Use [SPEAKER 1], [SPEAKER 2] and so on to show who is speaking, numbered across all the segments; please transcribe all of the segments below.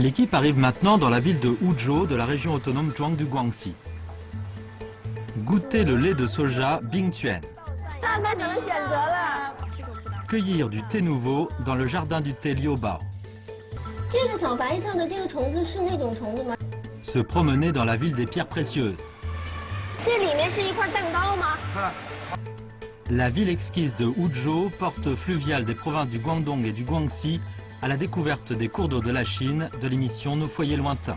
[SPEAKER 1] L'équipe arrive maintenant dans la ville de Huzhou de la région autonome Zhuang du Guangxi. Goûter le lait de soja Bingquan. Cueillir du thé nouveau dans le jardin du thé Liubao. Se promener dans la ville des pierres précieuses. La ville exquise de Huzhou, porte fluviale des provinces du Guangdong et du Guangxi, à la découverte des cours d'eau de la Chine de l'émission Nos foyers lointains.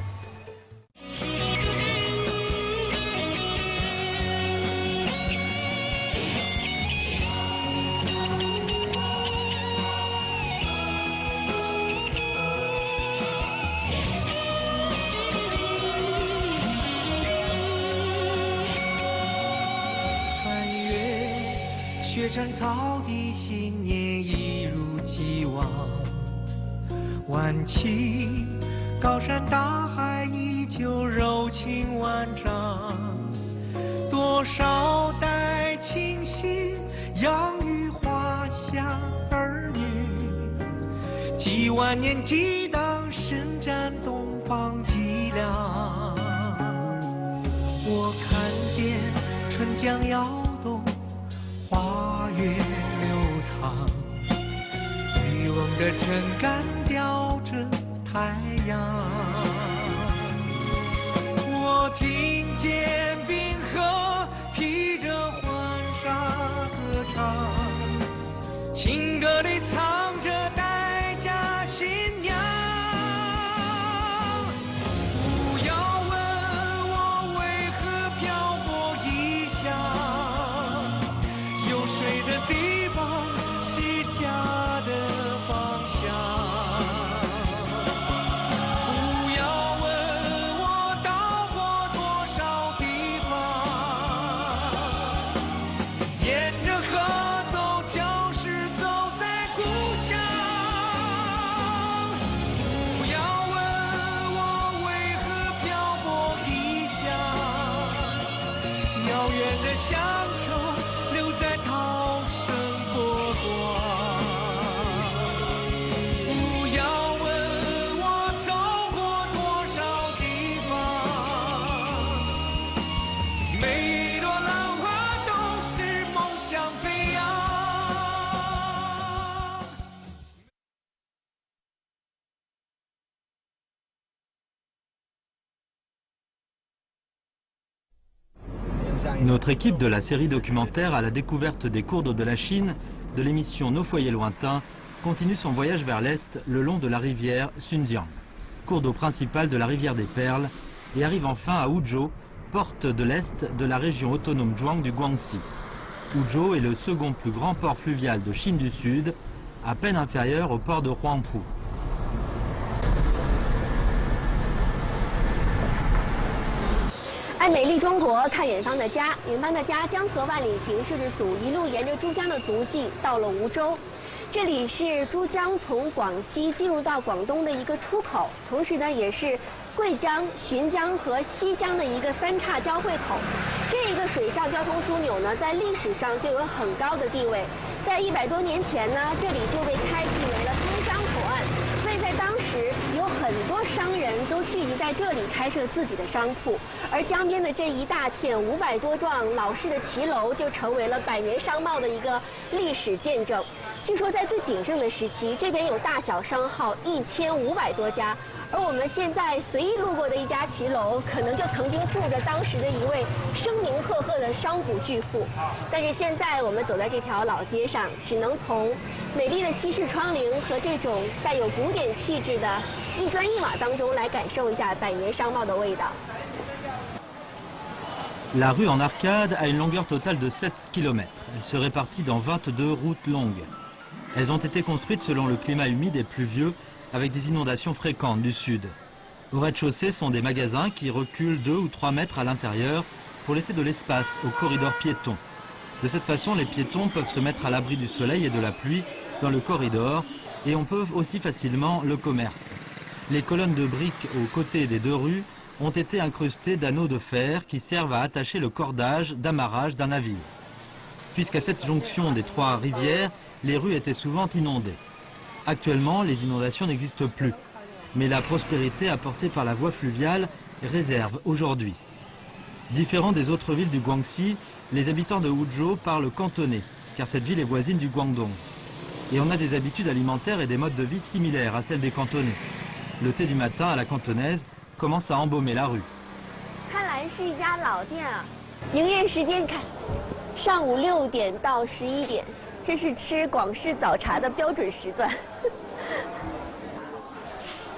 [SPEAKER 1] Notre équipe de la série documentaire à la découverte des cours d'eau de la Chine, de l'émission Nos foyers lointains, continue son voyage vers l'est le long de la rivière Sunjiang, cours d'eau principale de la rivière des Perles, et arrive enfin à Huzhou, porte de l'est de la région autonome Zhuang du Guangxi. Huzhou est le second plus grand port fluvial de Chine du Sud, à peine inférieur au port de Huangpu.
[SPEAKER 2] 爱美丽中国，看远方的家。远方的家，江河万里行摄制组一路沿着珠江的足迹到了梧州。这里是珠江从广西进入到广东的一个出口，同时呢，也是贵江、浔江和西江的一个三岔交汇口。这一个水上交通枢纽呢，在历史上就有很高的地位。在100多年前呢，这里就被开辟为了通商口岸。 所以在当时，有很多商人都聚集在这里开设自己的商铺，而江边的这一大片500多幢老式的骑楼，就成为了百年商贸的一个历史见证。据说在最鼎盛的时期，这边有大小商号1500多家，而我们现在随意路过的一家骑楼，可能就曾经住着当时的一位声名赫赫的商贾巨富。但是现在我们走在这条老街上，只能从 美丽的西式窗棂和这种带有古典气质的一砖一瓦当中来感受一下百年商贸的味道。
[SPEAKER 1] La rue en arcade a une longueur totale de 7 km. Elle se répartit dans 22 routes longues. Elles ont été construites selon le climat humide et pluvieux, avec des inondations fréquentes du sud. Au rez-de-chaussée sont des magasins qui reculent 2 ou 3 mètres à l'intérieur pour laisser de l'espace au corridor piéton. De cette façon, les piétons peuvent se mettre à l'abri du soleil et de la pluie dans le corridor et on peut aussi facilement le commerce. Les colonnes de briques aux côtés des 2 rues ont été incrustées d'anneaux de fer qui servent à attacher le cordage d'amarrage d'un navire. Puisqu'à cette jonction des 3 rivières, les rues étaient souvent inondées. Actuellement, les inondations n'existent plus. mais la prospérité apportée par la voie fluviale réserve aujourd'hui. Différents des autres villes du Guangxi, les habitants de Huzhou parlent cantonais, car cette ville est voisine du Guangdong. Et on a des habitudes alimentaires et des modes de vie similaires à celles des cantonais. Le thé du matin à la cantonaise commence à embaumer la rue.
[SPEAKER 2] 看来是一家老店啊，营业时间看，上午6点到11点，这是吃广式早茶的标准时段。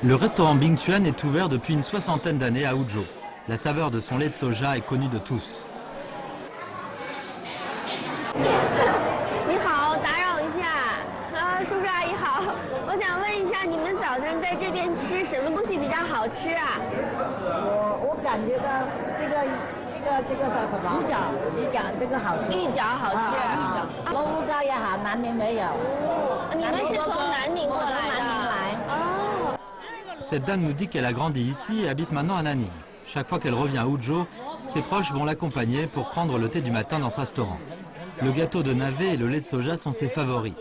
[SPEAKER 1] Le restaurant Bingchuan est ouvert depuis une soixantaine d'années à Huzhou. La saveur de son lait de soja est connue de tous.
[SPEAKER 2] 你好，打扰一下，叔叔阿姨好，我想问一下，你们早晨在这边吃什么东西比较好吃啊？
[SPEAKER 3] 我感觉到这个叫什么？鱼饺这个好吃。
[SPEAKER 2] 芋饺好吃，
[SPEAKER 3] 芋饺。萝卜糕也好，南宁没有。
[SPEAKER 2] 你们是从南宁过来的？哦。
[SPEAKER 1] Cette dame nous dit qu'elle a grandi ici et habite maintenant à Nanning. Chaque fois qu'elle revient à Huzhou, ses proches vont l'accompagner pour prendre le thé du matin dans ce restaurant. Le gâteau de navet et le lait de soja sont ses favoris.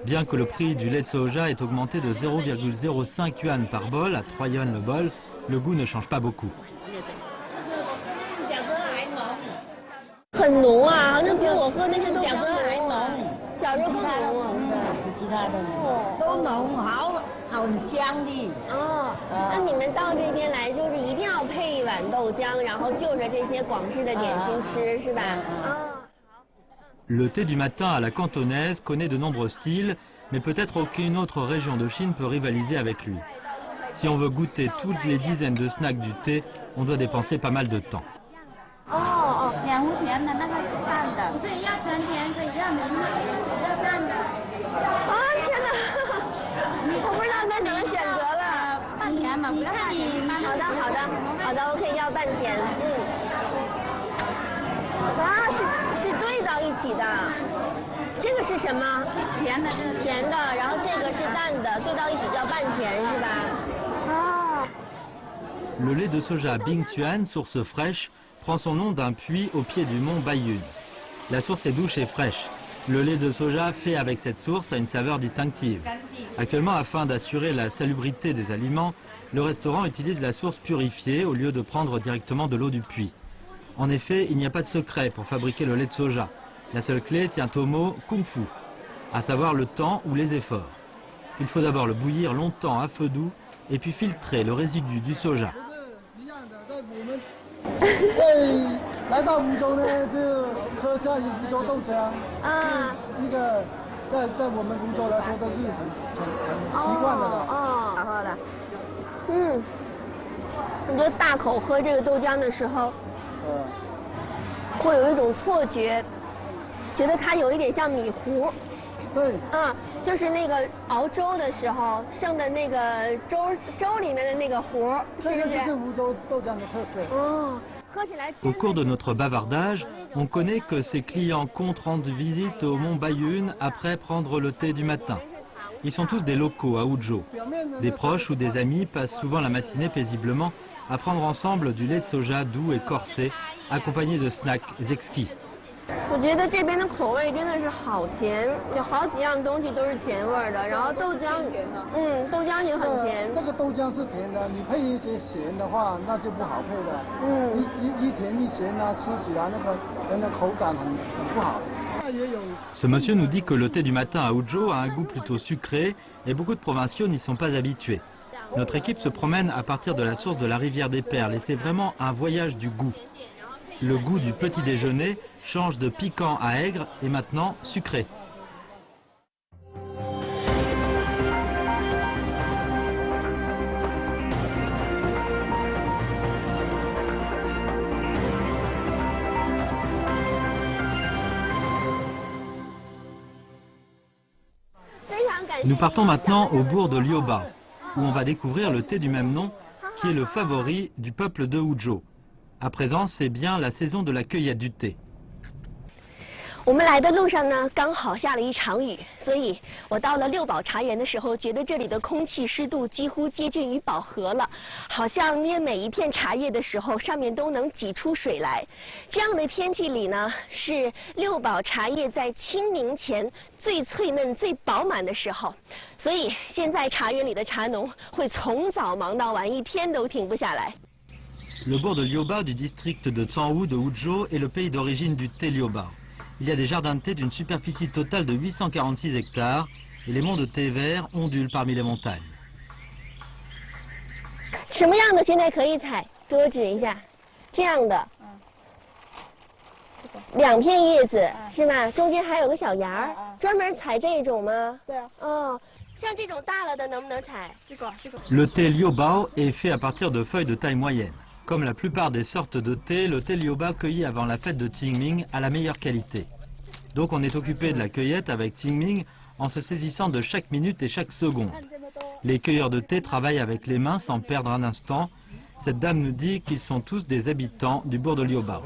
[SPEAKER 1] Bien que le prix du lait de soja ait augmenté de 0,05 yuan par bol à 3 yuan le bol, le goût ne change pas beaucoup.
[SPEAKER 2] 很浓啊，好像比我喝那些豆浆浓。小时候更浓啊。
[SPEAKER 3] 比其他的都浓，很香的。
[SPEAKER 2] 哦，那你们到这边来就是一定要配一碗豆浆，然后就着这些广式的点心吃，是吧？啊。
[SPEAKER 1] Le thé du matin à la cantonaise connaît de nombreux styles, mais peut-être aucune autre région de Chine peut rivaliser avec lui. Si on veut goûter toutes les dizaines de snacks du thé, on doit dépenser pas mal de temps.
[SPEAKER 2] 哦，
[SPEAKER 3] 甜无甜的那个是淡的。
[SPEAKER 4] 这要全甜，这要浓的，要淡的。
[SPEAKER 2] 啊天哪，我不知道该怎么选择了。
[SPEAKER 3] 半甜嘛，不要太甜。
[SPEAKER 2] 好的 ，OK， 要半甜，啊，是兑到一起的，这个是什么？
[SPEAKER 3] 甜的，
[SPEAKER 2] 甜的，然后这个是淡的，兑到一起叫半甜，是吧？哦。
[SPEAKER 1] Le lait de soja Bingchuan, source fraîche, prend son nom d'un puits au pied du mont Baiyun. La source est douce et fraîche. Le lait de soja fait avec cette source a une saveur distinctive. Actuellement, afin d'assurer la salubrité des aliments, le restaurant utilise la source purifiée au lieu de prendre directement de l'eau du puits. En effet, il n'y a pas de secret pour fabriquer le lait de soja. La seule clé tient au mot kung fu, à savoir le temps ou les efforts. Il faut d'abord le bouillir longtemps à feu doux et puis filtrer le résidu du soja.
[SPEAKER 5] 来到梧州呢，就喝下梧州豆浆，是一个在我们梧州来说都是很习惯的了。
[SPEAKER 2] 哦，好喝的。我觉得大口喝这个豆浆的时候，会有一种错觉，觉得它有一点像米糊。
[SPEAKER 5] 对。
[SPEAKER 2] 就是那个熬粥的时候剩的那个粥里面的那个糊，
[SPEAKER 5] 这个就是梧州豆浆的特色。
[SPEAKER 2] 哦。
[SPEAKER 1] Au cours de notre bavardage, on connaît que ces clients comptent rendre visite au mont Baiyun après prendre le thé du matin. Ils sont tous des locaux à Huzhou. Des proches ou des amis passent souvent la matinée paisiblement à prendre ensemble du lait de soja doux et corsé, accompagné de snacks exquis.
[SPEAKER 2] 我觉得这边的口味真的是好甜，有好几样东西都是甜味的，然后豆浆，豆浆也很甜。
[SPEAKER 5] 这个豆浆是甜的，你配一些咸的话，那就不好配了。一甜一咸啊，吃起来那个人的口感很不好。
[SPEAKER 1] Ce monsieur nous dit que le thé du matin à Huzhou a un goût plutôt sucré et beaucoup de provinciaux n'y sont pas habitués. Notre équipe se promène à partir de la source de la rivière des Perles et c'est vraiment un voyage du goût. Le goût du petit déjeuner change de piquant à aigre et maintenant sucré. Nous partons maintenant au bourg de Liuba, où on va découvrir le thé du même nom, qui est le favori du peuple de Huzhou. À présent, c'est bien la saison de la cueillette du thé.
[SPEAKER 2] 我们来的路上呢，刚好下了一场雨，所以我到了六堡茶园的时候，觉得这里的空气湿度几乎接近于饱和了，好像捏每一片茶叶的时候，上面都能挤出水来。这样的天气里呢，是六堡茶叶在清明前最脆嫩、最饱满的时候，所以现在茶园里的茶农会从早忙到晚，一天都停不下来。
[SPEAKER 1] Le bourg de Liuba du district de Tsangwu de Wuzhou est le pays d'origine du thé Liuba. Il y a des jardins de thé d'une superficie totale de 846 hectares et les monts de thé vert ondulent parmi les montagnes.
[SPEAKER 2] 什么样的现在可以采？给我指一下。这样的。2片叶子是吗？中间还有个小芽儿，专门采这种吗？
[SPEAKER 3] 对啊。
[SPEAKER 2] 哦，像这种大了的能不能采？这个。
[SPEAKER 1] Le thé Liuba est fait à partir de feuilles de taille moyenne. Comme la plupart des sortes de thé, le thé Liuba cueilli avant la fête de Qingming a la meilleure qualité. Donc on est occupé de la cueillette avec Qingming en se saisissant de chaque minute et chaque seconde. Les cueilleurs de thé travaillent avec les mains sans perdre un instant. Cette dame nous dit qu'ils sont tous des habitants du bourg de Liuba.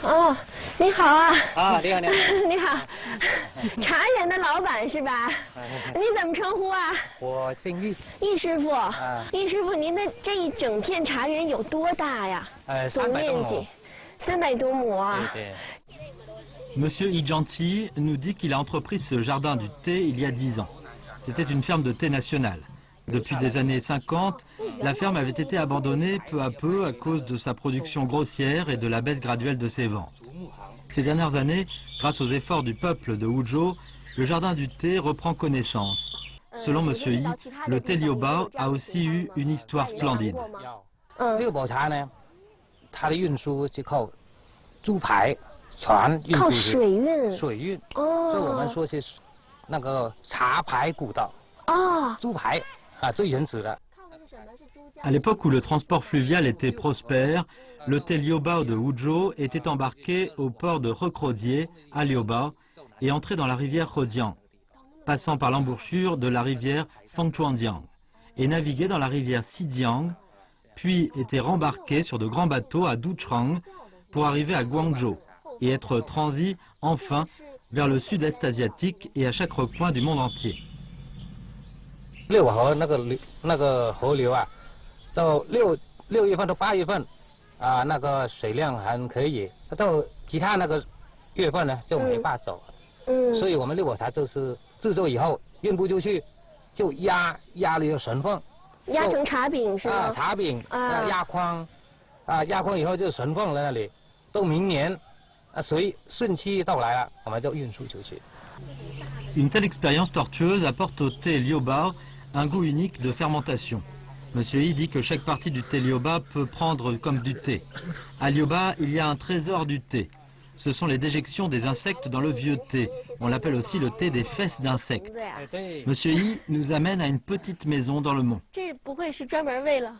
[SPEAKER 2] 哦，你好啊！
[SPEAKER 6] 啊，你好，你好，
[SPEAKER 2] 你好，茶园的老板是吧？你怎么称呼啊？
[SPEAKER 6] 我姓易。
[SPEAKER 2] 易师傅，易师傅，您的这一整片茶园有多大呀？总面积300多亩啊。
[SPEAKER 6] 对。
[SPEAKER 1] Monsieur Ijanti nous dit qu'il a entrepris ce jardin du thé il y a 10 ans. C'était une ferme de thé nationale. Depuis des années 50, la ferme avait été abandonnée peu à peu à cause de sa production grossière et de la baisse graduelle de ses ventes. Ces dernières années, grâce aux efforts du peuple de Wuzhou, le jardin du thé reprend connaissance. Selon Monsieur Yi, le thé Liuba a aussi eu une histoire splendide.
[SPEAKER 6] 六堡茶呢，它的运输就靠猪排、船运出去。
[SPEAKER 2] 靠水运。
[SPEAKER 6] 水运。
[SPEAKER 2] 哦。
[SPEAKER 6] 所以我们说是那个茶排古道。
[SPEAKER 2] 哦。
[SPEAKER 6] 猪排啊，最原始的。
[SPEAKER 1] À l'époque où le transport fluvial était prospère, le thé Liuba de Wuzhou était embarqué au port de Recrodier, à Liuba, et entré dans la rivière Rodiang, passant par l'embouchure de la rivière Fengchuanjiang, et navigué dans la rivière Xijiang, puis était rembarqué sur de grands bateaux à Duchang pour arriver à Guangzhou, et être transi enfin vers le sud-est asiatique et à chaque recoin du monde entier.
[SPEAKER 6] 六河那个河流啊，到6月份到8月份，啊，那个水量还可以，到其他那个月份呢就没办法走。所以我们六堡茶就是制作以后运不出去，就压了神凤，
[SPEAKER 2] 压成茶饼是吗？
[SPEAKER 6] 啊，茶饼压筐，啊，压筐以后就神凤在那里，到明年，啊，水汛期到来了，我们就运输出去。
[SPEAKER 1] Une telle expérience tortueuse apporte au thé Liuba un goût unique de fermentation. Monsieur Yi dit que chaque partie du thé Liuba peut prendre comme du thé. À Liuba, il y a un trésor du thé. Ce sont les déjections des insectes dans le vieux thé. On l'appelle aussi le thé des fesses d'insectes. Monsieur Yi nous amène à une petite maison dans le mont.
[SPEAKER 2] 这不会是专门为了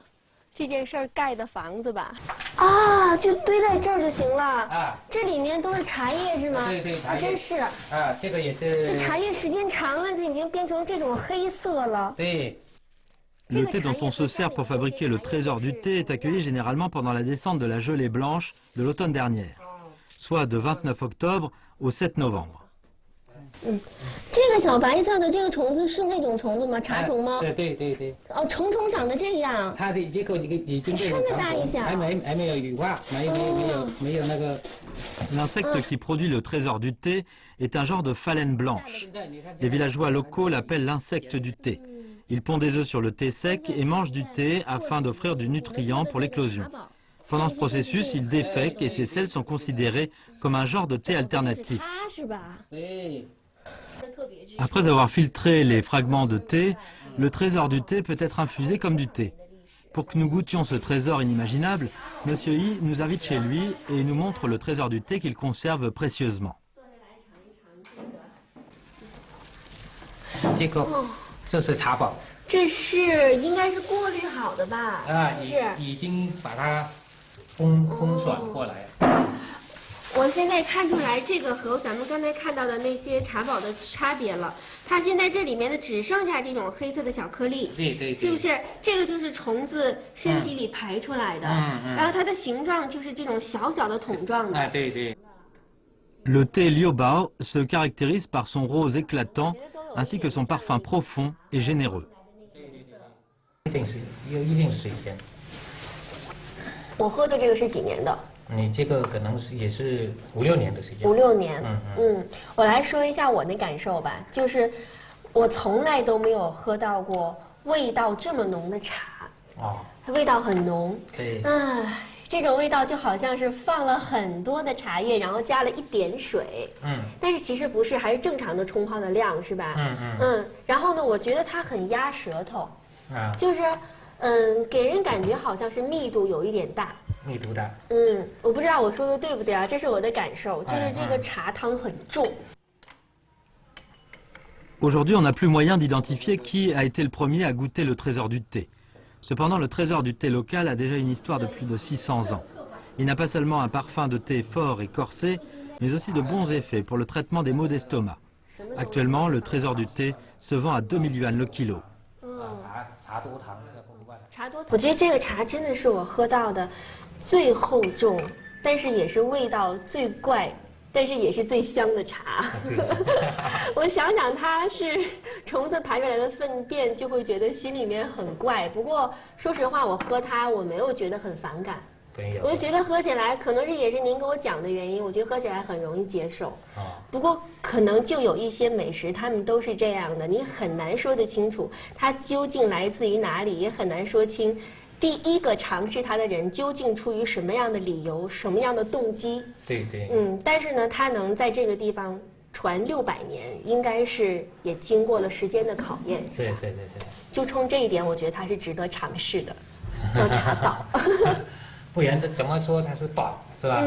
[SPEAKER 2] 这件事儿盖的房子吧？啊，就堆在这儿就行了。啊，这里面都是茶叶是吗？
[SPEAKER 6] 对对，茶叶。
[SPEAKER 2] 真是。
[SPEAKER 6] 啊，这个也是。
[SPEAKER 2] 这茶叶时间长了，它已经变成这种黑色了。
[SPEAKER 6] 对。
[SPEAKER 1] Le thé dont on se sert pour fabriquer le trésor du thé est accueilli généralement pendant la descente de la gelée blanche de l'automne dernière, soit de 29 octobre au 7 novembre.
[SPEAKER 2] 这个小白色的这个虫子是那种虫子吗？茶虫吗？
[SPEAKER 6] 对。
[SPEAKER 2] 哦，虫长得这样。
[SPEAKER 6] 它这个已经
[SPEAKER 2] 这么大一小，
[SPEAKER 6] 还没有羽化，没有那个。
[SPEAKER 1] L'insecte qui produit le trésor du thé est un genre de phalène blanche. Les villageois locaux l'appellent l'insecte du thé. Il pond des œufs sur le thé sec et mange du thé afin d'offrir du nutriment pour l'éclosion. Pendant ce processus, il défèque et ses selles sont considérées comme un genre de thé alternatif. Après avoir filtré les fragments de thé, le trésor du thé peut être infusé comme du thé. Pour que nous goûtions ce trésor inimaginable, Monsieur Yi nous invite chez lui et nous montre le trésor du thé qu'il conserve précieusement.
[SPEAKER 6] 这是茶宝，
[SPEAKER 2] 这是应该是过滤好的吧？
[SPEAKER 6] 啊，
[SPEAKER 2] 是
[SPEAKER 6] 已经把它风爽过来了。
[SPEAKER 2] 我现在看出来这个和咱们刚才看到的那些茶宝的差别了。它现在这里面的只剩下这种黑色的小颗粒，
[SPEAKER 6] 对，
[SPEAKER 2] 是不是？这个就是虫子身体里排出来的，然后它的形状就是这种小小的桶状的。
[SPEAKER 6] 啊，对。
[SPEAKER 1] Le thé Liu-Bao se caractérise par son rose éclatant ainsi que son parfum profond et généreux.
[SPEAKER 6] 一定是水仙。
[SPEAKER 2] 我喝的这个是几年的？
[SPEAKER 6] 你这个可能也是5、6年的时间。
[SPEAKER 2] 5、6年。我来说一下我的感受吧，就是我从来都没有喝到过味道这么浓的茶。它味道很浓。
[SPEAKER 6] 对。
[SPEAKER 2] 这种味道就好像是放了很多的茶叶，然后加了一点水。但是其实不是，还是正常的冲泡的量，是吧？然后呢，我觉得它很压舌头。就是，给人感觉好像是密度有一点大。
[SPEAKER 6] 密度大。
[SPEAKER 2] 我不知道我说的对不对啊？这是我的感受，就是这个茶汤很重。
[SPEAKER 1] Aujourd'hui, on n'a plus moyen d'identifier qui a été le premier à goûter le trésor du thé. Cependant, le trésor du thé local a déjà une histoire de plus de 600 ans. Il n'a pas seulement un parfum de thé fort et corsé, mais aussi de bons effets pour le traitement des maux d'estomac. Actuellement, le trésor du thé se vend à 2000 yuan le kilo.
[SPEAKER 2] 我觉得这个茶真的是我喝到的最厚重，但是也是味道最怪，但是也是最香的茶。我想想，它是虫子排出来的粪便，就会觉得心里面很怪。不过说实话，我喝它我没有觉得很反感。我就觉得喝起来，可能是也是您给我讲的原因，我觉得喝起来很容易接受。不过可能就有一些美食，他们都是这样的，你很难说得清楚它究竟来自于哪里，也很难说清第一个尝试它的人究竟出于什么样的理由、什么样的动机。
[SPEAKER 6] 对。
[SPEAKER 2] 但是呢，它能在这个地方传600年，应该是也经过了时间的考验。
[SPEAKER 6] 是。
[SPEAKER 2] 就冲这一点，我觉得它是值得尝试的，叫茶岛。
[SPEAKER 6] 不然怎么说它是宝，是吧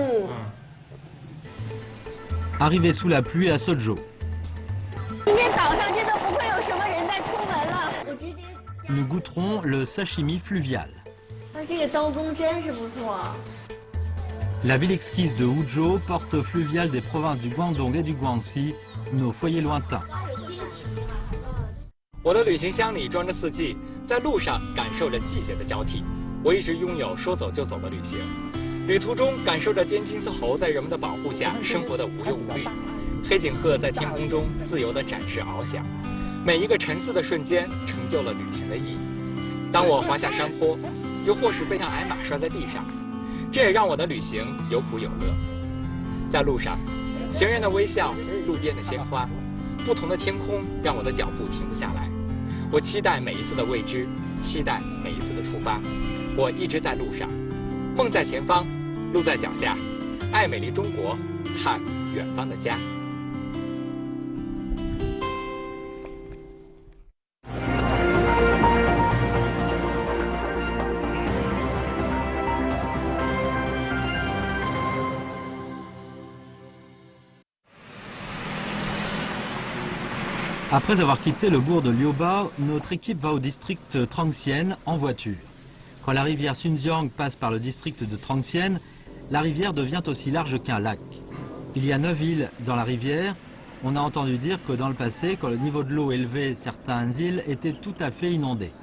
[SPEAKER 1] Arrivé sous la pluie à Sozhou.
[SPEAKER 2] 今天早上真的不会有什么人再出门了。我直接。
[SPEAKER 1] Nous goûterons le sashimi fluvial.
[SPEAKER 2] 这个刀工真是不错。
[SPEAKER 1] La ville exquise de Huzhou, porte fluviale des provinces du Guangdong et du Guangxi, nos foyers lointains.
[SPEAKER 7] 我的旅行箱里装着4季，在路上感受着季节的交替。我一直拥有说走就走的旅行，旅途中感受着滇金丝猴在人们的保护下生活的无忧无虑，黑颈鹤在天空中自由地展翅翱翔，每一个沉思的瞬间成就了旅行的意义。当我滑下山坡，又或是被趟矮马摔在地上，这也让我的旅行有苦有乐。在路上，行人的微笑，路边的鲜花，不同的天空让我的脚步停不下来。我期待每一次的未知，期待每一次的出发。我一直在路上，梦在前方，路在脚下，爱美丽中国，盼远方的家。
[SPEAKER 1] Après avoir quitté le bourg de Liu-Bao, notre équipe va au district Trangxian en voiture. Quand la rivière Xunjiang passe par le district de Trangxian, la rivière devient aussi large qu'un lac. Il y a 9 îles dans la rivière. On a entendu dire que dans le passé, quand le niveau de l'eau élevait, certaines îles étaient tout à fait inondées.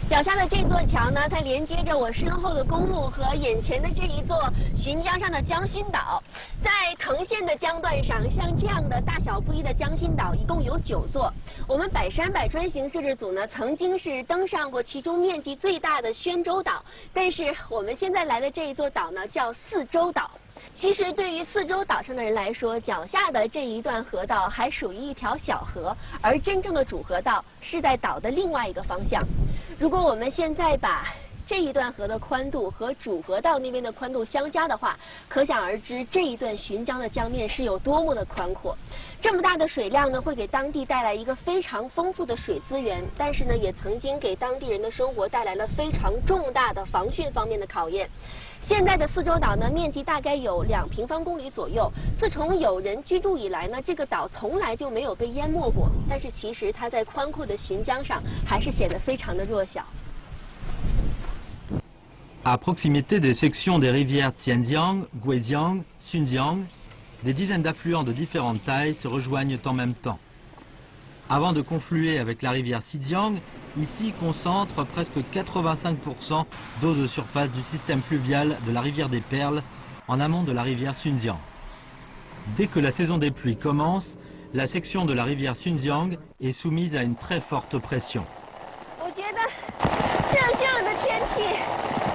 [SPEAKER 2] 脚下的这座桥呢，它连接着我身后的公路和眼前的这一座浔江上的江心岛。在藤县的江段上，像这样的大小不一的江心岛一共有9座。我们百山百川行摄制组呢，曾经是登上过其中面积最大的宣州岛，但是我们现在来的这一座岛呢，叫四洲岛。其实对于四洲岛上的人来说，脚下的这一段河道还属于一条小河，而真正的主河道是在岛的另外一个方向。如果我们现在把这一段河的宽度和主河道那边的宽度相加的话，可想而知这一段浔江的江面是有多么的宽阔。这么大的水量呢，会给当地带来一个非常丰富的水资源，但是呢，也曾经给当地人的生活带来了非常重大的防汛方面的考验。现在的四洲岛呢，面积大概有2平方公里左右。自从有人居住以来呢，这个岛从来就没有被淹没过。但是其实它在宽阔的浔江上还是显得非常的弱小。
[SPEAKER 1] À proximité des sections des rivières Tianjiang, Guijiang, Xunjiang, des dizaines d'affluents de différentes tailles se rejoignent en même temps. Avant de confluer avec la rivière Xijiang, ici concentre presque 85% d'eau de surface du système fluvial de la rivière des Perles, en amont de la rivière Xunjiang. Dès que la saison des pluies commence, la section de la rivière Xunjiang est soumise à une très forte pression.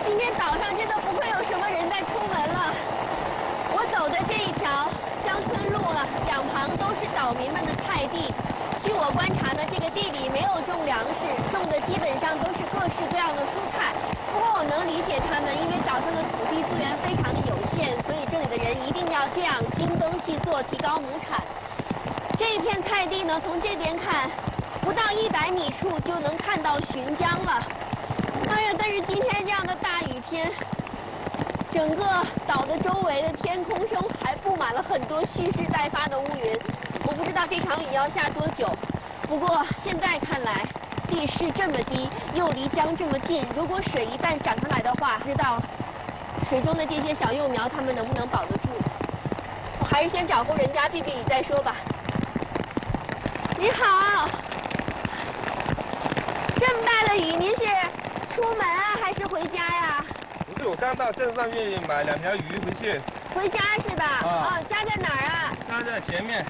[SPEAKER 2] 今天早上真的不会有什么人再出门了。我走的这一条江村路了，两旁都是岛民们的菜地。据我观察呢，这个地里没有种粮食，种的基本上都是各式各样的蔬菜。不过我能理解他们，因为岛上的土地资源非常的有限，所以这里的人一定要这样精耕细作，提高亩产。这一片菜地呢，从这边看，不到100米处就能看到浔江了。 哎呀！但是今天这样的大雨天，整个岛的周围的天空中还布满了很多蓄势待发的乌云。我不知道这场雨要下多久。不过现在看来，地势这么低，又离江这么近，如果水一旦涨上来的话，不知道水中的这些小幼苗它们能不能保得住。我还是先找户人家避避雨再说吧。你好，这么大的雨，您是？ 出门啊，还是回家呀？
[SPEAKER 8] 不是，我刚到镇上面买2条鱼回去。
[SPEAKER 2] 回家是吧？啊，家在哪儿啊？
[SPEAKER 8] 家在前面。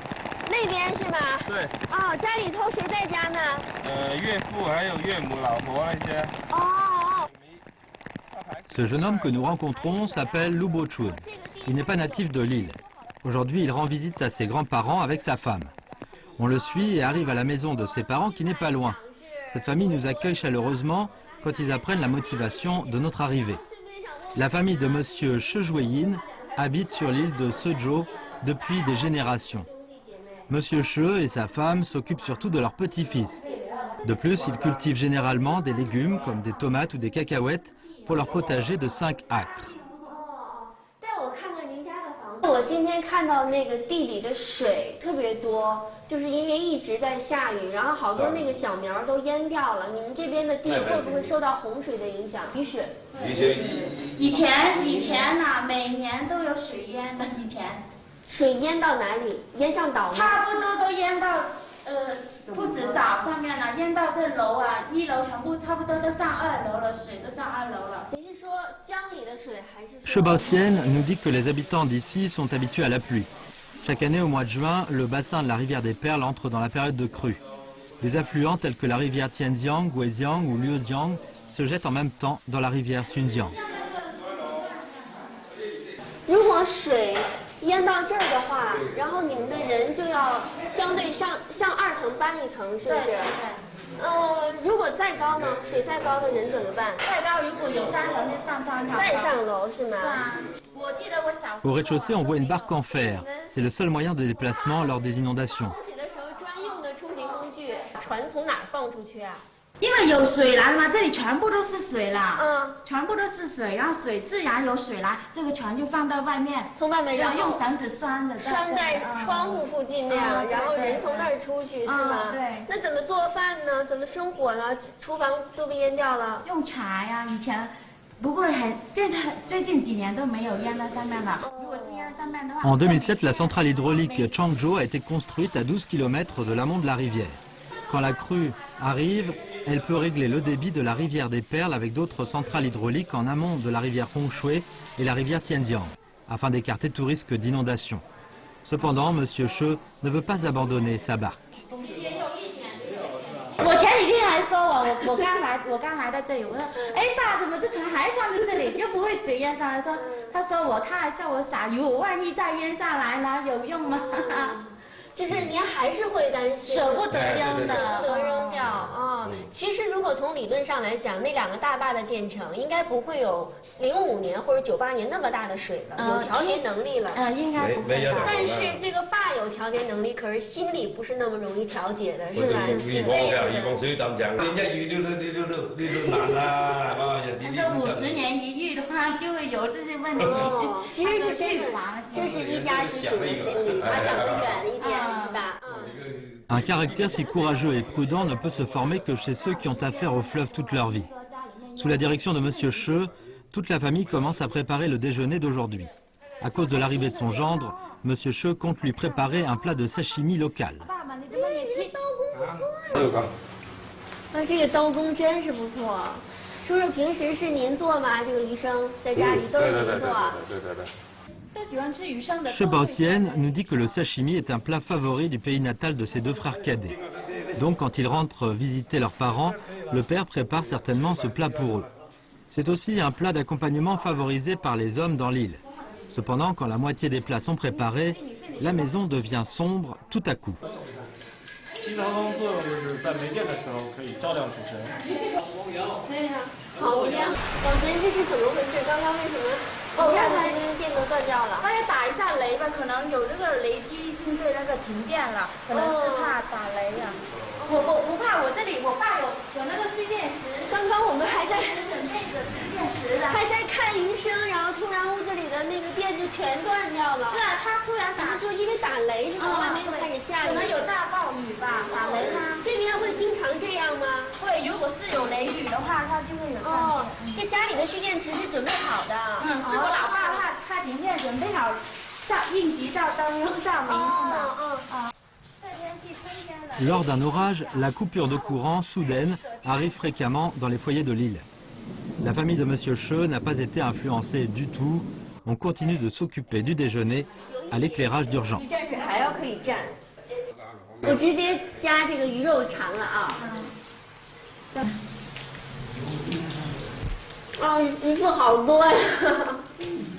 [SPEAKER 2] 那边是吗？
[SPEAKER 8] 对。
[SPEAKER 2] 哦，家里头谁在家呢？
[SPEAKER 8] 岳父还有岳母、老婆那些。
[SPEAKER 2] 哦。
[SPEAKER 1] Ce jeune homme que nous rencontrons s'appelle Lu Bochun. Il n'est pas natif de l'île. Aujourd'hui, il rend visite à ses grands-parents avec sa femme. On le suit et arrive à la maison de ses parents qui n'est pas loin. Cette famille nous accueille chaleureusement quand ils apprennent la motivation de notre arrivée. La famille de monsieur She Jueyin habite sur l'île de Sezhou depuis des générations. Monsieur She et sa femme s'occupent surtout de leur petit-fils. De plus, ils cultivent généralement des légumes comme des tomates ou des cacahuètes pour leur potager de 5 acres.
[SPEAKER 2] 我今天看到那个地里的水特别多，就是因为一直在下雨，然后好多那个小苗都淹掉了。你们这边的地会不会受到洪水的影响？雨水？
[SPEAKER 4] 以前呢，每年都有水淹的。以前
[SPEAKER 2] 水淹到哪里？淹上岛吗？
[SPEAKER 4] 差不多都淹到不止岛上面了，淹到这楼啊，1楼全部差不多都上2楼了，水都上2楼了。
[SPEAKER 1] She Baoxian nous dit que les habitants d'ici sont habitués à la pluie. Chaque année au mois de juin, le bassin de la rivière des Perles entre dans la période de crue. Des affluents tels que la rivière Tianjiang, Guijiang ou Liujiang se jettent en même temps dans la rivière Xunjiang.
[SPEAKER 2] 如果水淹到这儿的话，然后你们的人就要相对向2层搬1层，是不是？ 如果再高呢？水再高的人怎么办？
[SPEAKER 4] 再高，如果有3层就上3层。
[SPEAKER 2] 再上楼是吗？
[SPEAKER 4] 是啊，我记得我小时候。
[SPEAKER 1] Au rez-de-chaussée, on voit une barque en fer. C'est le seul moyen de déplacement lors des inondations.
[SPEAKER 2] 洪水的时候专用的出行工具，船从哪儿放出去啊？
[SPEAKER 4] 因为有水来了嘛，这里全部都是水了，全部都是水，然后水自然有水来，这个船就放到外面，
[SPEAKER 2] 从外面然后
[SPEAKER 4] 用绳子拴的，
[SPEAKER 2] 拴在窗户附近那样，然后人从那儿出去是吗？
[SPEAKER 4] 对。
[SPEAKER 2] 那怎么做饭呢？怎么生火呢？厨房都被淹掉了。
[SPEAKER 4] 用柴呀，以前，不过最近几年都没有淹到上面了。如果是淹上面的话。
[SPEAKER 1] En 2007, la centrale hydraulique Changzhou a été construite à 12 km de l'amont de la rivière. Quand la crue arrive, elle peut régler le débit de la rivière des Perles avec d'autres centrales hydrauliques en amont de la rivière Hongshui et la rivière Tianjiang, afin d'écarter tout risque d'inondation. Cependant, M. She ne veut pas abandonner sa barque.
[SPEAKER 4] 我前几天还说我刚来到这里，我说，哎爸，怎么这船还放在这里，又不会水淹上来？他还笑我傻，如果万一再淹下来呢，有用吗？
[SPEAKER 2] 就是您还是会担心，
[SPEAKER 4] 舍不得扔的，
[SPEAKER 2] 舍不得扔掉啊。其实如果从理论上来讲，那2个大坝的建成，应该不会有05年或者98年那么大的水了，有调节能力了。
[SPEAKER 4] 应该不会。
[SPEAKER 2] 但是这个坝有调节能力，可是心里不是那么容易调节的，是吧？几辈子的。
[SPEAKER 4] 说50年一遇的话，就会有这些问题。
[SPEAKER 2] 其实是真的，这是一家之主的心理，他想得远一点。
[SPEAKER 1] Un caractère si courageux et prudent ne peut se former que chez ceux qui ont affaire au fleuve toute leur vie. Sous la direction de M. She, Toute la famille commence à préparer le déjeuner d'aujourd'hui. À cause de l'arrivée de son gendre, Monsieur Che compte lui préparer un plat de sashimi local.
[SPEAKER 2] 这个刀工真是不错。叔叔平时是您做吗？这个鱼生在家里都是您做。
[SPEAKER 1] Che Baoxian nous dit que le sashimi est un plat favori du pays natal de ses deux frères cadets. Donc quand ils rentrent visiter leurs parents, le père prépare certainement ce plat pour eux. C'est aussi un plat d'accompagnement favorisé par les hommes dans l'île. Cependant, quand la moitié des plats sont préparés, la maison devient sombre tout à coup.
[SPEAKER 9] 经常工作就是在没电的时候可以照亮主持人。
[SPEAKER 2] 对呀，好亮！老陈，这是怎么回事？刚刚为什么一下子这边电都断掉了？
[SPEAKER 4] 刚才打一下雷吧，可能有这个雷击应对那个停电了，可能是怕打雷呀。我不怕，我这里我爸有那个蓄电池。
[SPEAKER 2] 刚刚我们还在
[SPEAKER 4] 准备着蓄电池的，
[SPEAKER 2] 还在看鱼生，然后突然屋子里的那个电就全断掉了。
[SPEAKER 4] 是啊，他突然打，
[SPEAKER 2] 是说因为打雷是吗？外面又开始下雨，
[SPEAKER 4] 可能有大暴雨吧，打雷啦。
[SPEAKER 2] 这边会经常这样吗？
[SPEAKER 4] 会，如果是有雷雨的话，它就会有。
[SPEAKER 2] 哦，这家里的蓄电池是准备好的。
[SPEAKER 4] 是我老爸怕停电，准备好应急照灯、照明的。
[SPEAKER 1] Lors d'un orage, la coupure de courant soudaine arrive fréquemment dans les foyers de l'île. La famille de Monsieur Che n'a pas été influencée du tout. On continue de s'occuper du déjeuner à l'éclairage d'urgence.
[SPEAKER 2] 我直接加这个鱼肉肠了啊！啊，鱼刺好多呀！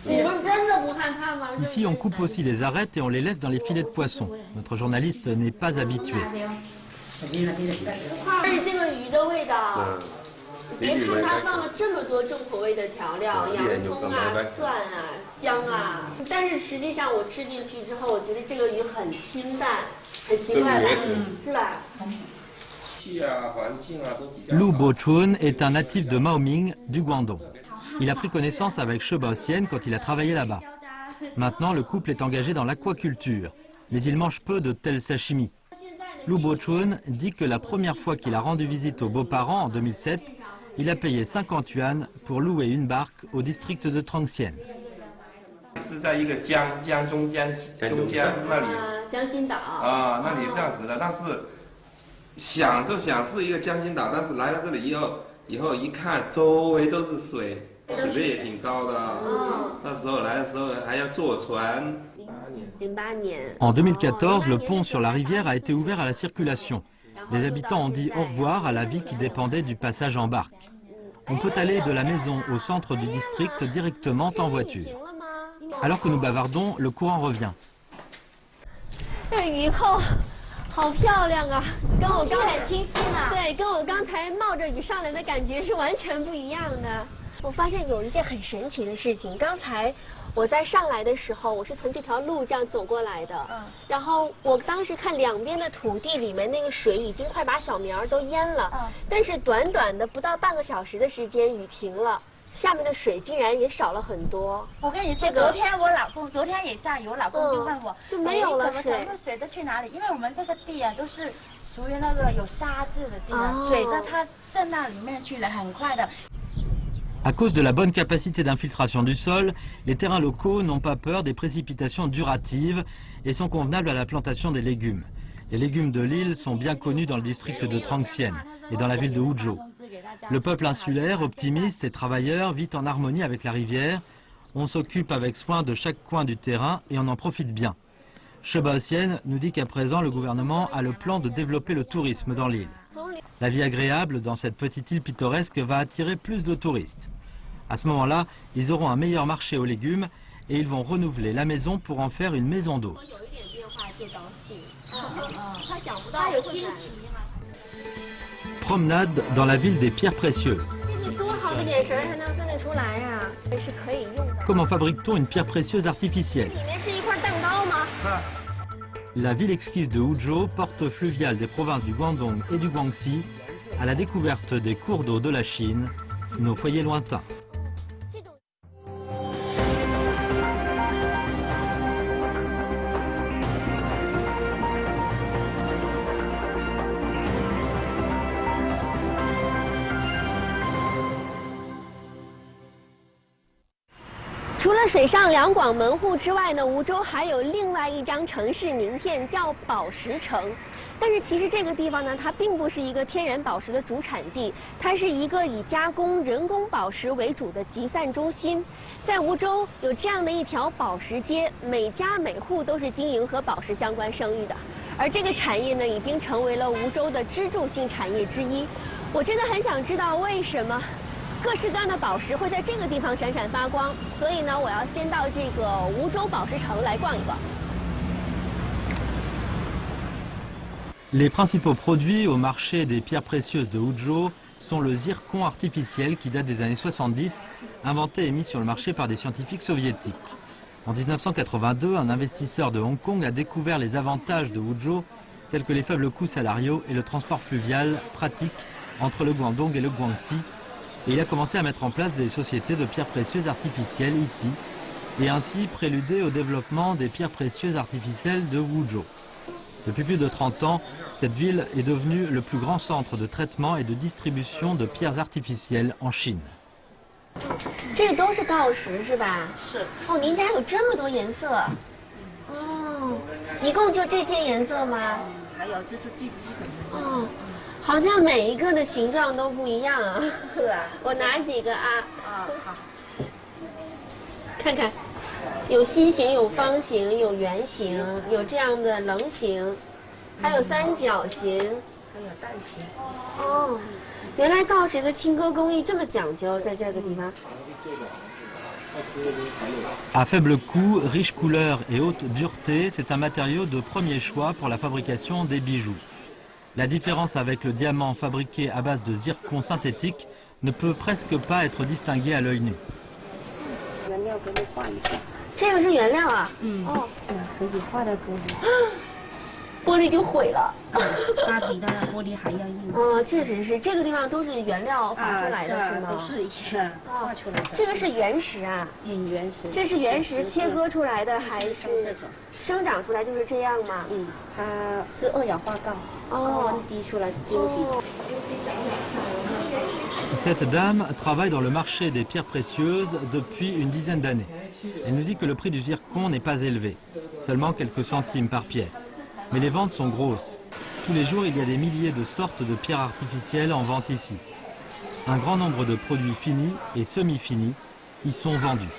[SPEAKER 2] 你们真的不害怕吗？
[SPEAKER 1] Ici, on coupe aussi les arêtes et on les laisse dans les filets de poisson. Notre journaliste n'est pas habitué.
[SPEAKER 2] 但是这个鱼的味道，别看它放了这么多重口味的调料，洋葱啊、蒜啊、姜啊，但是实际上我吃进去之后，我觉得这个鱼很清淡，很奇怪吧？是吧？
[SPEAKER 1] Lu Bochun est un natif de Maoming, du Guangdong. Il a pris connaissance avec Che Baoxian quand il a travaillé là-bas. Maintenant, le couple est engagé dans l'aquaculture, mais il mange peu de tels sashimi. Lu Bochun dit que la première fois qu'il a rendu visite aux beaux-parents en 2007, il a payé 50 yuan pour louer une barque au district de Trangxian.
[SPEAKER 8] 是在一个江中江那里，
[SPEAKER 2] 江心岛
[SPEAKER 8] 啊，那里这样子的，但是想是一个江心岛，但是来到这里以后一看，周围都是水，水位也挺高的。那时候来的时候还要坐船。
[SPEAKER 1] En 2014, le pont sur la rivière a été ouvert à la circulation. Les habitants ont dit au revoir à la vie qui dépendait du passage en barque. On peut aller de la maison au centre du district directement en voiture. Alors que nous bavardons, le courant revient.
[SPEAKER 2] 好漂亮啊，跟我刚
[SPEAKER 4] 很清晰嘛。
[SPEAKER 2] 对，跟我刚才冒着雨上来的感觉是完全不一样的。我发现有一件很神奇的事情，刚才我在上来的时候，我是从这条路这样走过来的，然后我当时看两边的土地里面那个水已经快把小苗都淹了，但是短短的不到半个小时的时间，雨停了。 下面的水竟然也少了很多。
[SPEAKER 4] 我跟你说，昨天我老公昨天也下雨，我老公就问我，
[SPEAKER 2] 就没有了
[SPEAKER 4] 水，全部水都去哪里？因为我们这个地啊都是属于那个有沙质的地啊，水的它渗到里面去了，很快的。
[SPEAKER 1] À cause de la bonne capacité d'infiltration du sol, les terrains locaux n'ont pas peur des précipitations duratives et sont convenables à la plantation des légumes. Les légumes de l'île sont bien connus dans le district de Trangxian et dans la ville de Huzhou. Le peuple insulaire, optimiste et travailleur, vit en harmonie avec la rivière. On s'occupe avec soin de chaque coin du terrain et on en profite bien. Che Baoxian nous dit qu'à présent, le gouvernement a le plan de développer le tourisme dans l'île. La vie agréable dans cette petite île pittoresque va attirer plus de touristes. À ce moment-là, ils auront un meilleur marché aux légumes et ils vont renouveler la maison pour en faire une maison d'hôte. Promenade dans la ville des pierres précieuses. Comment fabrique-t-on une pierre précieuse artificielle? La ville exquise de Huzhou, porte fluviale des provinces du Guangdong et du Guangxi, à la découverte des cours d'eau de la Chine, nos foyers lointains.
[SPEAKER 2] 除了水上两广门户之外呢，梧州还有另外一张城市名片，叫宝石城。但是其实这个地方呢，它并不是一个天然宝石的主产地，它是一个以加工人工宝石为主的集散中心。在梧州有这样的一条宝石街，每家每户都是经营和宝石相关生意的。而这个产业呢，已经成为了梧州的支柱性产业之一。我真的很想知道为什么各式各样的宝石会在这个地方闪闪发光，所以呢，我要先到这个梧州宝石城来逛一逛。
[SPEAKER 1] Les principaux produits au marché des pierres précieuses de Wuzhou sont le zircon artificiel qui date des années 70, inventé et mis sur le marché par des scientifiques soviétiques. En 1982, un investisseur de Hong Kong a découvert les avantages de Wuzhou, tels que les faibles coûts salariaux et le transport fluvial pratique entre le Guangdong et le Guangxi. Et il a commencé à mettre en place des sociétés de pierres précieuses artificielles ici, et ainsi préluder au développement des pierres précieuses artificielles de Wuzhou. Depuis plus de 30 ans, cette ville est devenue le plus grand centre de traitement et de distribution de pierres artificielles en Chine.
[SPEAKER 2] 这都是锆石是吧？是。哦，您家有这么多颜色。哦，一共就这些颜色吗？
[SPEAKER 3] 还有这是最基本的。
[SPEAKER 2] 哦，好像每一个的形状都不一样啊。
[SPEAKER 3] 是啊。
[SPEAKER 2] 我拿几个啊？
[SPEAKER 3] 啊，好。
[SPEAKER 2] 看看。有心形，有方形，有圆形，有这样的棱形，还有三角形，
[SPEAKER 3] 还有蛋形。
[SPEAKER 2] 哦，原来锆石的轻割工艺这么讲究，在这个地方。
[SPEAKER 1] À faible coût, riche couleur et haute dureté, c'est un matériau de premier choix pour la fabrication des bijoux. La différence avec le diamant fabriqué à base de zircon synthétique ne peut presque pas être distinguée à l'œil nu.
[SPEAKER 3] 原料给你换一下。
[SPEAKER 2] 这个是原料啊？
[SPEAKER 3] 哦，可以画的玻璃。
[SPEAKER 2] 玻璃就毁了。
[SPEAKER 3] 它比那玻璃还要硬。
[SPEAKER 2] 哦，确实是，这个地方都是原料画出来的，是吗？
[SPEAKER 3] 都是一样画出来的。
[SPEAKER 2] 这个是原石啊？
[SPEAKER 3] 原石。
[SPEAKER 2] 这是原石切割出来的，还是
[SPEAKER 3] 这种
[SPEAKER 2] 生长出来就是这样吗？
[SPEAKER 3] 它是二氧化锆，高温滴出来的晶体。
[SPEAKER 1] Cette dame travaille dans le marché des pierres précieuses depuis une dizaine d'années. Elle nous dit que le prix du zircon n'est pas élevé, seulement quelques centimes par pièce. Mais les ventes sont grosses. Tous les jours, il y a des milliers de sortes de pierres artificielles en vente ici. Un grand nombre de produits finis et semi-finis y sont vendus.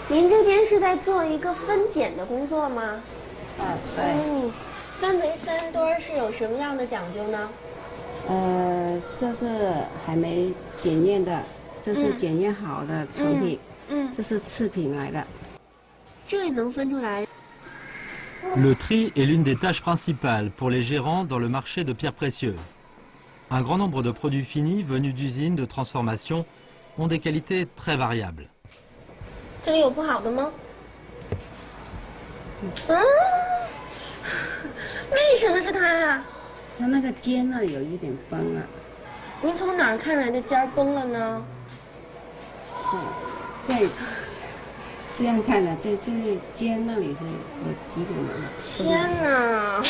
[SPEAKER 2] 您这边是在做一个分拣的工作吗？
[SPEAKER 3] 对。
[SPEAKER 2] 分为3堆是有什么样的讲究呢？
[SPEAKER 3] 这是还没检验的，这是检验好的成品，这是次品来的。
[SPEAKER 2] 这也能分出来。
[SPEAKER 1] Le tri est l'une des tâches principales pour les gérants dans le marché de pierres précieuses. Un grand nombre de produits finis venus d'usines de transformation ont des qualités très variables.
[SPEAKER 2] 这里有不好的吗？为什么是它啊？
[SPEAKER 3] 它那个尖呢有一点崩了。
[SPEAKER 2] 您从哪儿看出来的尖崩了呢？
[SPEAKER 3] 这样看的，这尖那里是有几点的。
[SPEAKER 2] 天哪，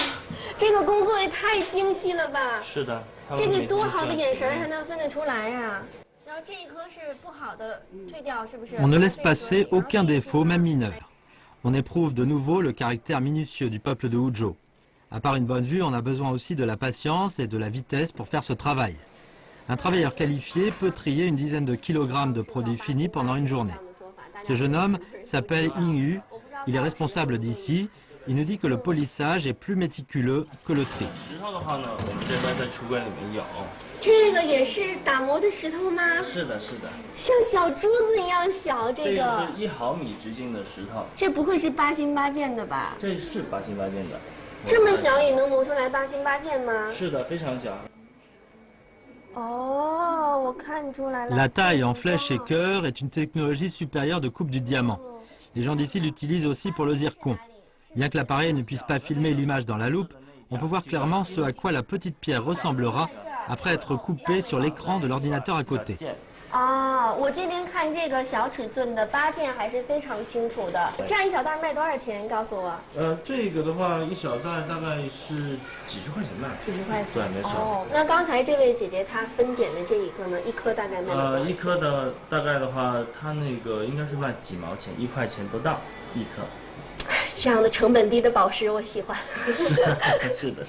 [SPEAKER 2] 这个工作也太精细了吧！
[SPEAKER 9] 是的，
[SPEAKER 2] 这得多好的眼神才能分得出来呀！然后这一颗是不好的，退掉是不是？
[SPEAKER 1] On ne laisse passer aucun défaut, même mineur. On éprouve de nouveau le caractère minutieux du peuple de Wuzhou. À part une bonne vue, on a besoin aussi de la patience et de la vitesse pour faire ce travail. Un travailleur qualifié peut trier une dizaine de kilogrammes de produits finis pendant une journée. Ce jeune homme s'appelle Ying Yu, il est responsable d'ici. Il nous dit que le polissage est plus méticuleux que le tri.
[SPEAKER 2] 这个也是打磨的石头吗？
[SPEAKER 9] 是的，是的，
[SPEAKER 2] 像小珠子一样小。这个
[SPEAKER 9] 是1毫米直径的石头。
[SPEAKER 2] 这不会是8星8件的吧？
[SPEAKER 9] 这是8星8件的。
[SPEAKER 2] 这么小也能磨出来8星8件吗？
[SPEAKER 9] 是的，非常小。
[SPEAKER 2] 哦，我看出来了。
[SPEAKER 1] La taille en flèche et cœur est une technologie supérieure de coupe du diamant. Les gens d'ici l'utilisent aussi pour le zircon. Bien que l'appareil ne puisse pas filmer l'image dans la loupe, on peut voir clairement ce à quoi la petite pierre ressemblera après être coupée sur l'écran de l'ordinateur à côté.
[SPEAKER 2] 啊，我这边看这个小尺寸的8件还是非常清楚的。这样一小袋卖多少钱？告诉我。
[SPEAKER 9] 这个的话，一小袋大概是几十块钱卖。
[SPEAKER 2] 几十块钱。
[SPEAKER 9] 对，没错。
[SPEAKER 2] 哦，那刚才这位姐姐她分拣的这一颗呢，一颗大概卖多少钱？
[SPEAKER 9] 一颗的大概的话，它那个应该是卖几毛钱，1块钱不到一颗。
[SPEAKER 2] 这样的成本低的宝石我喜欢。
[SPEAKER 9] 是的。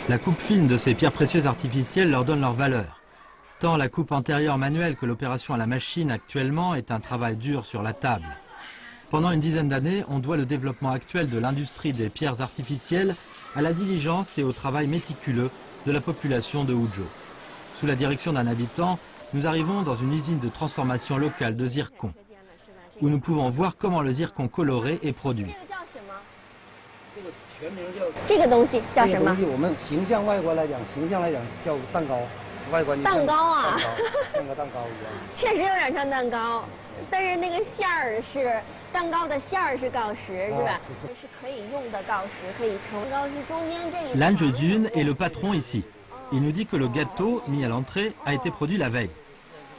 [SPEAKER 1] La coupe fine de ces pierres précieuses artificielles leur donne leur valeur. Tant la coupe antérieure manuelle que l'opération à la machine actuellement est un travail dur sur la table. Pendant une dizaine d'années, on doit le développement actuel de l'industrie des pierres artificielles à la diligence et au travail méticuleux de la population de Huzhou. Sous la direction d'un habitant, nous arrivons dans une usine de transformation locale de zircon, où nous pouvons voir comment le zircon coloré est produit.
[SPEAKER 2] 这个东西叫什么？
[SPEAKER 10] 我们形象外观来讲叫蛋糕，外观
[SPEAKER 2] 蛋糕啊，
[SPEAKER 10] 像个蛋糕一样。
[SPEAKER 2] 确实有点像蛋糕，但是那个馅儿是蛋糕的馅儿是锆石，是吧？是可以用的锆石，可以成糕是中间这一。
[SPEAKER 1] Lan Zhejun est le patron ici. Il nous dit que le gâteau mis à l'entrée a été produit la veille.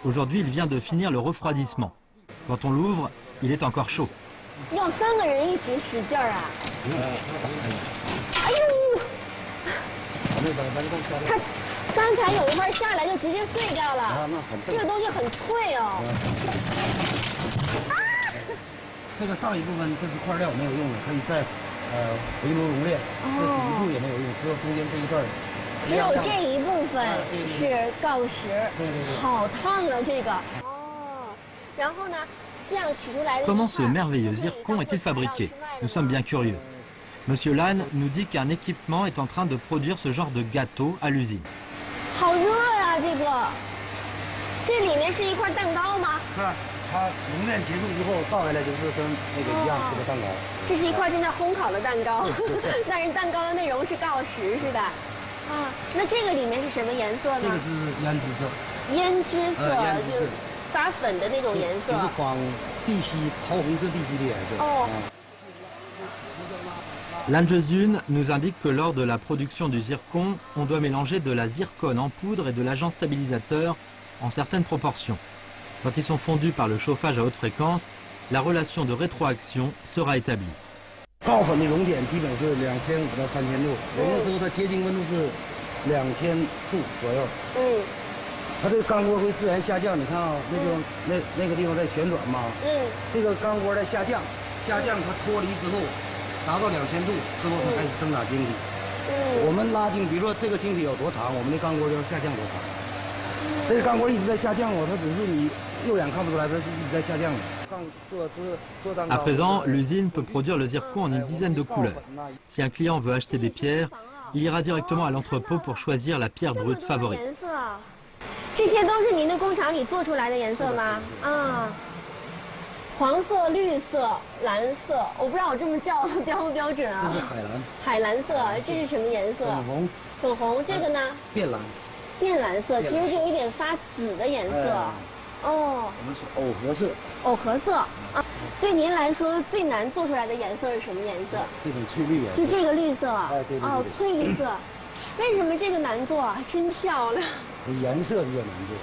[SPEAKER 1] Aujourd'hui, il vient de finir le refroidissement. Quand on l'ouvre, il est encore chaud.
[SPEAKER 2] 要3个人一起使劲儿啊！哎呦！它刚才有一块下来就直接碎掉了。这个东西很脆哦。啊！
[SPEAKER 10] 这个上一部分这是块料没有用的，可以再回炉熔炼。这底部也没有用，只有中间这一段。
[SPEAKER 2] 只有这一部分是锆石。对。好烫啊，这个。哦。然后呢？
[SPEAKER 1] Comment ce merveilleux zircon est-il fabriqué? Nous sommes bien curieux. Monsieur Lan nous dit qu'un équipement est en train de produire ce genre de gâteau à l'usine.
[SPEAKER 2] 好热呀，这个。这里面是一块蛋糕吗？
[SPEAKER 10] 是，它熔炼结束之后倒下来就是跟那个一样，是个蛋糕。
[SPEAKER 2] 这是一块正在烘烤的蛋糕，但是蛋糕的内容是锆石，是吧？啊，那这个里面是什么颜色呢？
[SPEAKER 10] 这个是胭脂色。
[SPEAKER 2] 胭脂色，就发粉的那种颜色。
[SPEAKER 10] 就是仿碧玺、桃红色碧玺的颜色。哦。
[SPEAKER 1] Lan Zhejun nous indique que lors de la production du zircon, on doit mélanger de la zircone en poudre et de l'agent stabilisateur en certaines proportions. Quand ils sont fondus par le chauffage à haute fréquence, la relation de rétroaction sera établie.
[SPEAKER 10] 锆粉的熔点基本是2500到3000度，熔了之后它结晶温度是2000度左右。它这个钢锅会自然下降，你看啊，那个地方在旋转嘛。这个钢锅在下降，它脱离之后达到2000度之后，它开始生长晶体。我们拉晶，比如说这个晶体有多长，我们的钢锅就要下降多长。这个钢锅一直在下降它只是你肉眼看不出来，它是一直在下降的。
[SPEAKER 1] À présent, l'usine peut produire le zircon en une dizaine de couleurs. Si un client veut acheter des pierres, il ira directement à l'entrepôt pour choisir la pierre brute favorite.
[SPEAKER 2] 这些都是您的工厂里做出来的颜色吗？啊，黄色、绿色、蓝色，我不知道我这么叫标不标准啊？
[SPEAKER 10] 这是海蓝。
[SPEAKER 2] 海蓝色，这是什么颜色？
[SPEAKER 10] 粉红。
[SPEAKER 2] 粉红，这个呢？
[SPEAKER 10] 变蓝。
[SPEAKER 2] 变蓝色，其实就有一点发紫的颜色。哦。
[SPEAKER 10] 我们是藕荷色。
[SPEAKER 2] 藕荷色啊，对您来说最难做出来的颜色是什么颜色？
[SPEAKER 10] 这种翠绿颜色。
[SPEAKER 2] 就这个绿色。
[SPEAKER 10] 哎，对。
[SPEAKER 2] 哦，翠绿色。为什么这个难做啊？真漂亮。
[SPEAKER 10] 颜色比较难做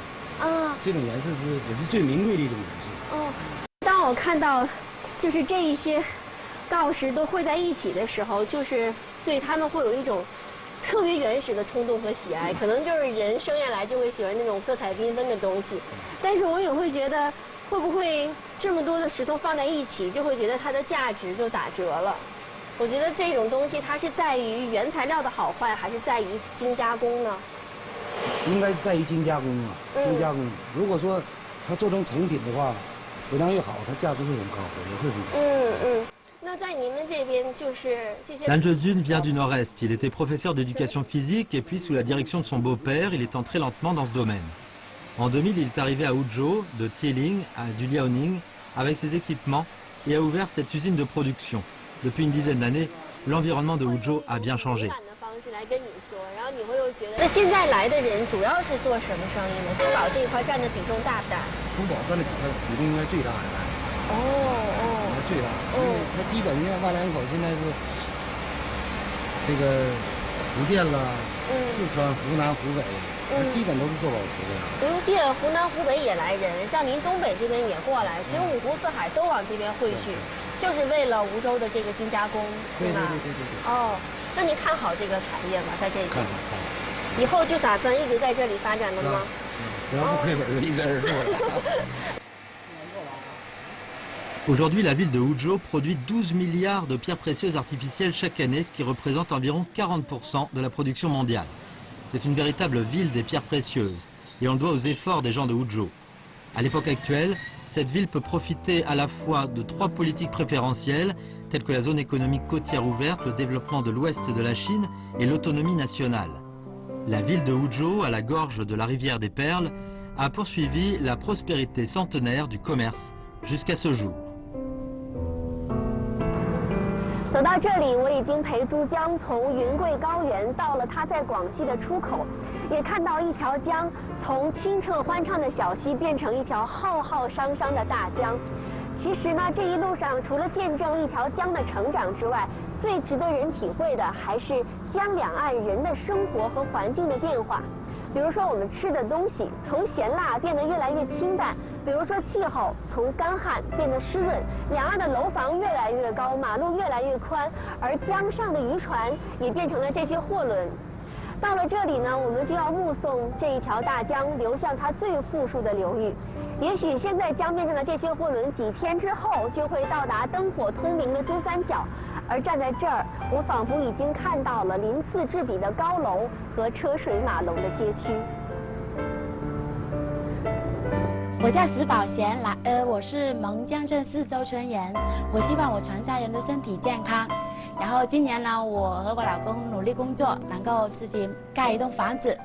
[SPEAKER 2] 啊，
[SPEAKER 10] 这种颜色也是最名贵的一种颜色。
[SPEAKER 2] 哦，当我看到就是这一些锆石都汇在一起的时候，就是对他们会有一种特别原始的冲动和喜爱，可能就是人生下来就会喜欢那种色彩缤纷的东西。但是我也会觉得，会不会这么多的石头放在一起，就会觉得它的价值就打折了？我觉得这种东西它是在于原材料的好坏，还是在于精加工呢？
[SPEAKER 10] 应该是在于精加工啊，精加工。如果说它做成成品的话，质量越好，它价值会很高，也会很高。
[SPEAKER 2] 那在你们这边就是这些。
[SPEAKER 1] Lan Zhejun vient du Nord-Est. Il était professeur d'éducation physique et puis sous la direction de son beau-père, il est entré lentement dans ce domaine. En 2000, il est arrivé à Huzhou, de Tieling à du Liaoning, avec ses équipements et a ouvert cette usine de production. Depuis une dizaine d'années, l'environnement de Huzhou a bien changé.
[SPEAKER 2] 那现在来的人主要是做什么生意呢？珠宝这一块占的比重大不大？
[SPEAKER 10] 珠宝占的比重应该最大的。最大。它基本上万来口现在是这个福建啦、四川、湖南、湖北，基本都是做保持的。
[SPEAKER 2] 刘界湖南、湖北也来人，像您东北这边也过来，其实五湖四海都往这边汇聚，就是为了梧州的这个精加工，是吗？对。哦，那您看好这个产业吗？在这里？看好。以后就打算一直在这里发展了吗？
[SPEAKER 10] 只要不亏本，就一直而做。
[SPEAKER 1] Aujourd'hui, la ville de Huzhou produit 12 milliards de pierres précieuses artificielles chaque année, ce qui représente environ 40% de la production mondiale. C'est une véritable ville des pierres précieuses, et on le doit aux efforts des gens de Huzhou. À l'époque actuelle, cette ville peut profiter à la fois de 3 politiques préférentielles, telles que la zone économique côtière ouverte, le développement de l'ouest de la Chine et l'autonomie nationale. La ville de Huzhou, à la gorge de la rivière des Perles, a poursuivi la prospérité centenaire du commerce jusqu'à ce jour.
[SPEAKER 2] 走到这里，我已经陪珠江从云贵高原到了它在广西的出口，也看到一条江从清澈欢畅的小溪变成一条浩浩汤汤的大江。其实呢，这一路上除了见证一条江的成长之外，最值得人体会的还是江两岸人的生活和环境的变化。比如说我们吃的东西从咸辣变得越来越清淡，比如说气候从干旱变得湿润，两岸的楼房越来越高，马路越来越宽，而江上的渔船也变成了这些货轮。到了这里呢，我们就要目送这一条大江流向它最富庶的流域。也许现在江面上的这些货轮几天之后就会到达灯火通明的珠三角，而站在这儿，我仿佛已经看到了鳞次栉比的高楼和车水马龙的街区。
[SPEAKER 4] 我叫石宝贤，我是蒙江镇4周村人。我希望我全家人都身体健康。然后今年呢，我和我老公努力工作，能够自己盖一栋房子，